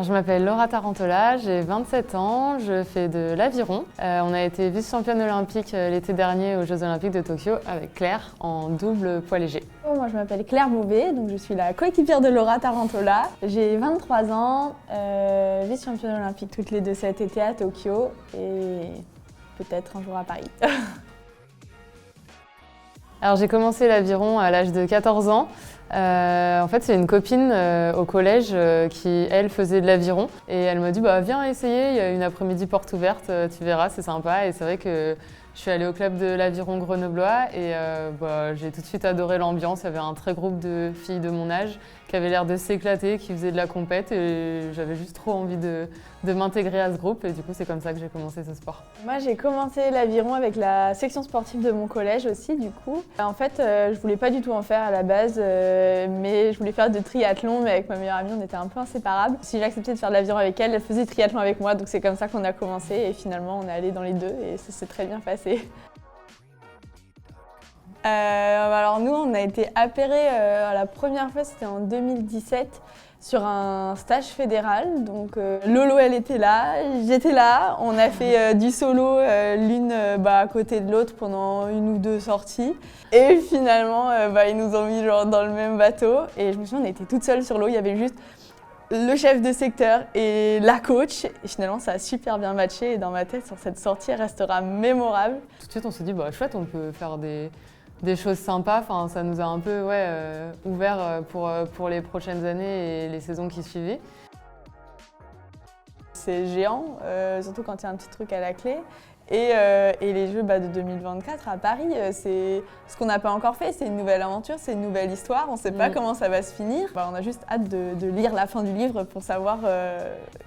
Alors, je m'appelle Laura Tarantola, j'ai 27 ans, je fais de l'aviron. On a été vice-championne olympique l'été dernier aux Jeux Olympiques de Tokyo avec Claire en double poids léger. Moi je m'appelle Claire Beauvais, donc je suis la coéquipière de Laura Tarantola. J'ai 23 ans, vice-championne olympique toutes les deux cet été à Tokyo et peut-être un jour à Paris. Alors j'ai commencé l'aviron à l'âge de 14 ans. En fait, c'est une copine au collège qui, elle, faisait de l'aviron. Et elle m'a dit, viens essayer, il y a une après-midi porte ouverte, tu verras, c'est sympa. Et c'est vrai que je suis allée au club de l'aviron grenoblois et j'ai tout de suite adoré l'ambiance. Il y avait un très groupe de filles de mon âge qui avaient l'air de s'éclater, qui faisaient de la compète. Et j'avais juste trop envie de m'intégrer à ce groupe. Et du coup, c'est comme ça que j'ai commencé ce sport. Moi, j'ai commencé l'aviron avec la section sportive de mon collège aussi, du coup. En fait, je voulais pas du tout en faire à la base, mais je voulais faire de triathlon, mais avec ma meilleure amie, on était un peu inséparables. Si j'ai accepté de faire de l'aviron avec elle, elle faisait triathlon avec moi, donc c'est comme ça qu'on a commencé et finalement, on est allé dans les deux et ça s'est très bien passé. Alors nous, on a été appairés la première fois, c'était en 2017, sur un stage fédéral. Donc Lolo, elle était là, j'étais là. On a fait du solo l'une à côté de l'autre pendant une ou deux sorties. Et finalement, ils nous ont mis genre, dans le même bateau. Et je me souviens, on était toutes seules sur l'eau, il y avait juste le chef de secteur et la coach. Et finalement, ça a super bien matché. Et dans ma tête, sur cette sortie, elle restera mémorable. Tout de suite, on s'est dit, chouette, on peut faire des choses sympas. Enfin, ça nous a un peu ouvert pour les prochaines années et les saisons qui suivaient. C'est géant, surtout quand il y a un petit truc à la clé. Et les Jeux de 2024 à Paris, c'est ce qu'on n'a pas encore fait, c'est une nouvelle aventure, c'est une nouvelle histoire, on ne sait pas comment ça va se finir. On a juste hâte de lire la fin du livre pour savoir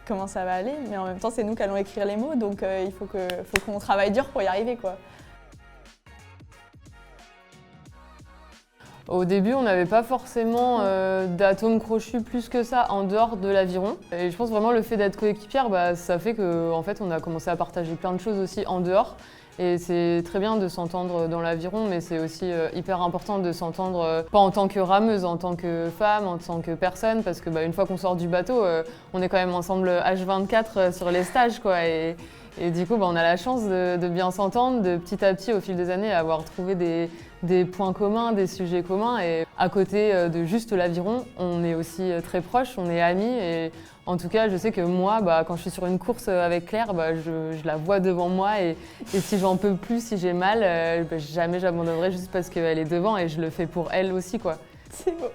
comment ça va aller, mais en même temps c'est nous qui allons écrire les mots, donc il faut qu'on travaille dur pour y arriver, quoi. Au début, on n'avait pas forcément d'atomes crochus plus que ça en dehors de l'aviron. Et je pense vraiment le fait d'être coéquipière, ça fait qu'en fait, on a commencé à partager plein de choses aussi en dehors. Et c'est très bien de s'entendre dans l'aviron, mais c'est aussi hyper important de s'entendre pas en tant que rameuse, en tant que femme, en tant que personne, parce que une fois qu'on sort du bateau, on est quand même ensemble H24 sur les stages, quoi. Et du coup, on a la chance de bien s'entendre, de petit à petit, au fil des années, avoir trouvé des points communs, des sujets communs. Et à côté de juste l'aviron, on est aussi très proches, on est amis. Et en tout cas, je sais que moi, quand je suis sur une course avec Claire, je la vois devant moi. Et si j'en peux plus, si j'ai mal, jamais j'abandonnerai juste parce qu'elle est devant et je le fais pour elle aussi, quoi. C'est beau.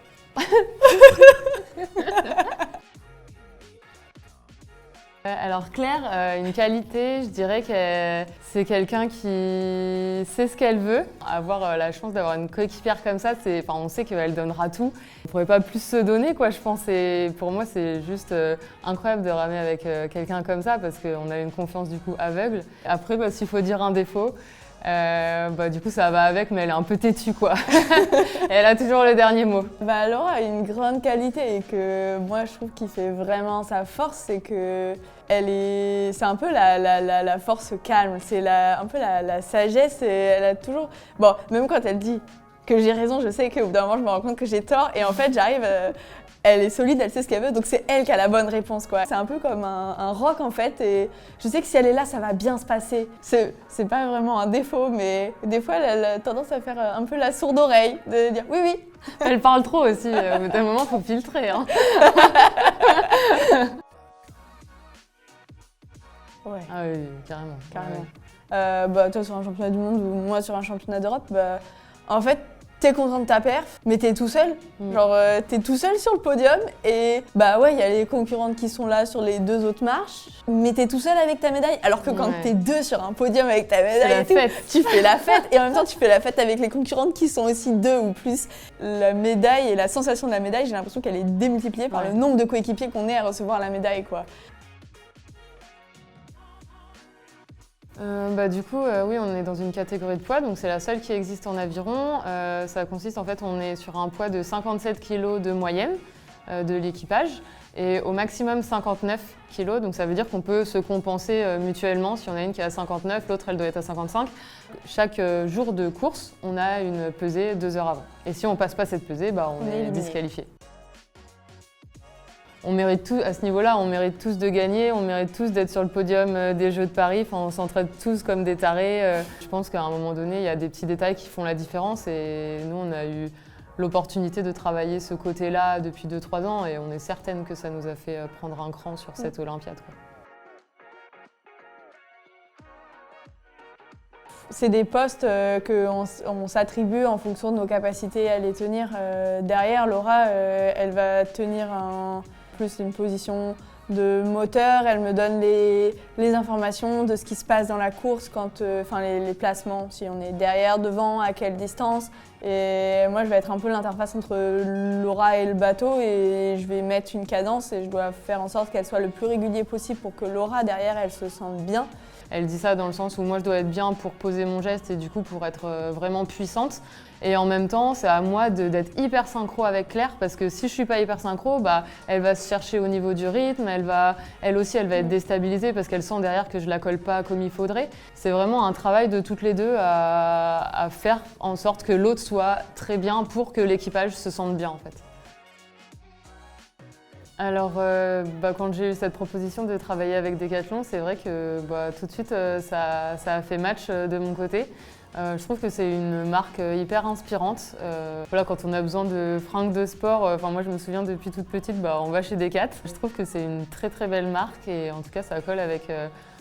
Alors Claire, une qualité, je dirais que c'est quelqu'un qui sait ce qu'elle veut. Avoir la chance d'avoir une coéquipière comme ça, on sait qu'elle donnera tout. On ne pourrait pas plus se donner, quoi, je pense. Et pour moi, c'est juste incroyable de ramer avec quelqu'un comme ça parce qu'on a une confiance du coup aveugle. Après, s'il faut dire un défaut, du coup ça va avec, mais elle est un peu têtue, quoi. Et elle a toujours le dernier mot. Laura a une grande qualité et que moi je trouve qui fait vraiment sa force, c'est que c'est un peu la force calme, c'est un peu la sagesse et elle a toujours... même quand elle dit que j'ai raison, je sais qu'au bout d'un moment je me rends compte que j'ai tort et en fait j'arrive... Elle est solide, elle sait ce qu'elle veut, donc c'est elle qui a la bonne réponse, quoi. C'est un peu comme un roc en fait, et je sais que si elle est là, ça va bien se passer. C'est pas vraiment un défaut, mais des fois elle a tendance à faire un peu la sourde oreille, de dire oui, oui. Elle parle trop aussi, au bout d'un moment, faut filtrer, hein. Ouais. Ah oui, carrément. Ouais. Toi sur un championnat du monde ou moi sur un championnat d'Europe, en fait, t'es content de ta perf, mais t'es tout seul. Genre, t'es tout seul sur le podium et il y a les concurrentes qui sont là sur les deux autres marches, mais t'es tout seul avec ta médaille. Alors que quand t'es deux sur un podium avec ta médaille tu fais la fête et en même temps tu fais la fête avec les concurrentes qui sont aussi deux ou plus. La médaille et la sensation de la médaille, j'ai l'impression qu'elle est démultipliée par le nombre de coéquipiers qu'on est à recevoir la médaille, quoi. Du coup, oui, on est dans une catégorie de poids, donc c'est la seule qui existe en aviron. Ça consiste, en fait, on est sur un poids de 57 kg de moyenne de l'équipage et au maximum 59 kg, donc ça veut dire qu'on peut se compenser mutuellement. Si on a une qui est à 59, l'autre elle doit être à 55. Chaque jour de course, on a une pesée 2 heures avant. Et si on passe pas cette pesée, on est disqualifié. on mérite tous, à ce niveau-là, on mérite tous de gagner, on mérite tous d'être sur le podium des Jeux de Paris. Enfin, on s'entraide tous comme des tarés. Je pense qu'à un moment donné, il y a des petits détails qui font la différence et nous, on a eu l'opportunité de travailler ce côté-là depuis 2-3 ans et on est certaine que ça nous a fait prendre un cran sur cette Olympiade, quoi. C'est des postes qu'on s'attribue en fonction de nos capacités à les tenir. Derrière, Laura, elle va tenir plus une position de moteur. Elle me donne les informations de ce qui se passe dans la course, les placements, si on est derrière, devant, à quelle distance. Et moi, je vais être un peu l'interface entre Laura et le bateau et je vais mettre une cadence et je dois faire en sorte qu'elle soit le plus régulier possible pour que Laura, derrière, elle se sente bien. Elle dit ça dans le sens où moi je dois être bien pour poser mon geste et du coup pour être vraiment puissante. Et en même temps, c'est à moi d'être hyper synchro avec Claire parce que si je suis pas hyper synchro, elle va se chercher au niveau du rythme, elle aussi elle va être déstabilisée parce qu'elle sent derrière que je la colle pas comme il faudrait. C'est vraiment un travail de toutes les deux à faire en sorte que l'autre soit très bien pour que l'équipage se sente bien en fait. Alors, quand j'ai eu cette proposition de travailler avec Decathlon, c'est vrai que tout de suite, ça a fait match de mon côté. Je trouve que c'est une marque hyper inspirante. Quand on a besoin de fringues de sport, moi je me souviens depuis toute petite, on va chez Decat. Je trouve que c'est une très très belle marque et en tout cas ça colle avec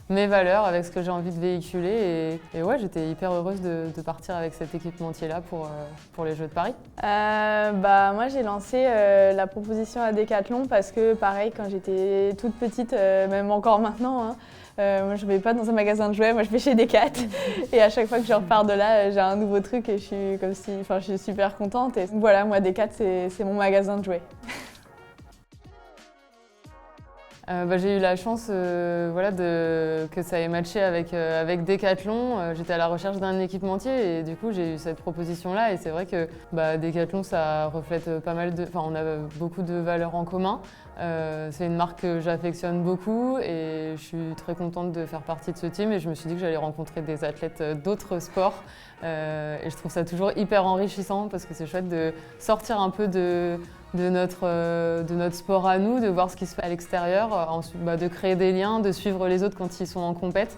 mes valeurs, avec ce que j'ai envie de véhiculer. Et ouais, j'étais hyper heureuse de partir avec cet équipementier-là pour les Jeux de Paris. Moi, j'ai lancé la proposition à Decathlon parce que, pareil, quand j'étais toute petite, même encore maintenant, moi, je ne vais pas dans un magasin de jouets, moi, je vais chez Decat. Et à chaque fois que je repars de là, j'ai un nouveau truc et je suis super contente. Et voilà, moi, Decat, c'est mon magasin de jouets. J'ai eu la chance que ça ait matché avec Decathlon. J'étais à la recherche d'un équipementier et du coup j'ai eu cette proposition-là et c'est vrai que Decathlon ça reflète pas mal on a beaucoup de valeurs en commun. C'est une marque que j'affectionne beaucoup et je suis très contente de faire partie de ce team et je me suis dit que j'allais rencontrer des athlètes d'autres sports et je trouve ça toujours hyper enrichissant parce que c'est chouette de sortir un peu de notre sport à nous, de voir ce qui se fait à l'extérieur, ensuite de créer des liens, de suivre les autres quand ils sont en compète.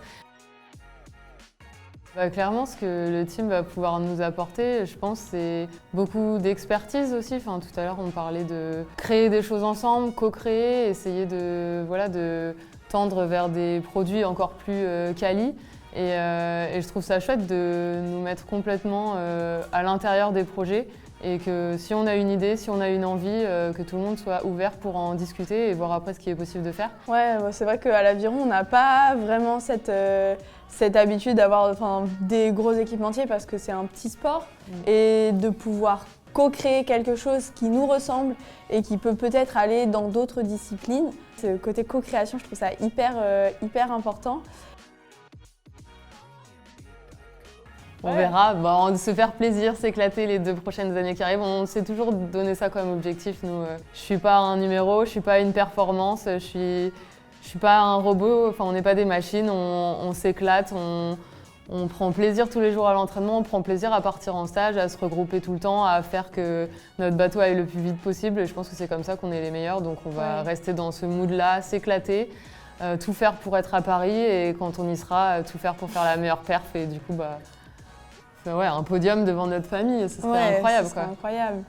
Clairement, ce que le team va pouvoir nous apporter, je pense, c'est beaucoup d'expertise aussi. Tout à l'heure, on parlait de créer des choses ensemble, co-créer, essayer de tendre vers des produits encore plus quali. Et je trouve ça chouette de nous mettre complètement à l'intérieur des projets et que si on a une idée, si on a une envie, que tout le monde soit ouvert pour en discuter et voir après ce qui est possible de faire. Ouais, c'est vrai qu'à l'aviron, on n'a pas vraiment cette habitude d'avoir des gros équipementiers parce que c'est un petit sport et de pouvoir co-créer quelque chose qui nous ressemble et qui peut peut-être aller dans d'autres disciplines. Ce côté co-création, je trouve ça hyper important. On verra, se faire plaisir, s'éclater les 2 prochaines années qui arrivent. On s'est toujours donné ça comme objectif. Nous, je suis pas un numéro, je suis pas une performance, je suis pas un robot. On n'est pas des machines. On s'éclate, on prend plaisir tous les jours à l'entraînement, on prend plaisir à partir en stage, à se regrouper tout le temps, à faire que notre bateau aille le plus vite possible. Et je pense que c'est comme ça qu'on est les meilleurs. Donc on va rester dans ce mood-là, s'éclater, tout faire pour être à Paris et quand on y sera, tout faire pour faire la meilleure perf. Et du coup, un podium devant notre famille, ce serait incroyable. Ce serait incroyable.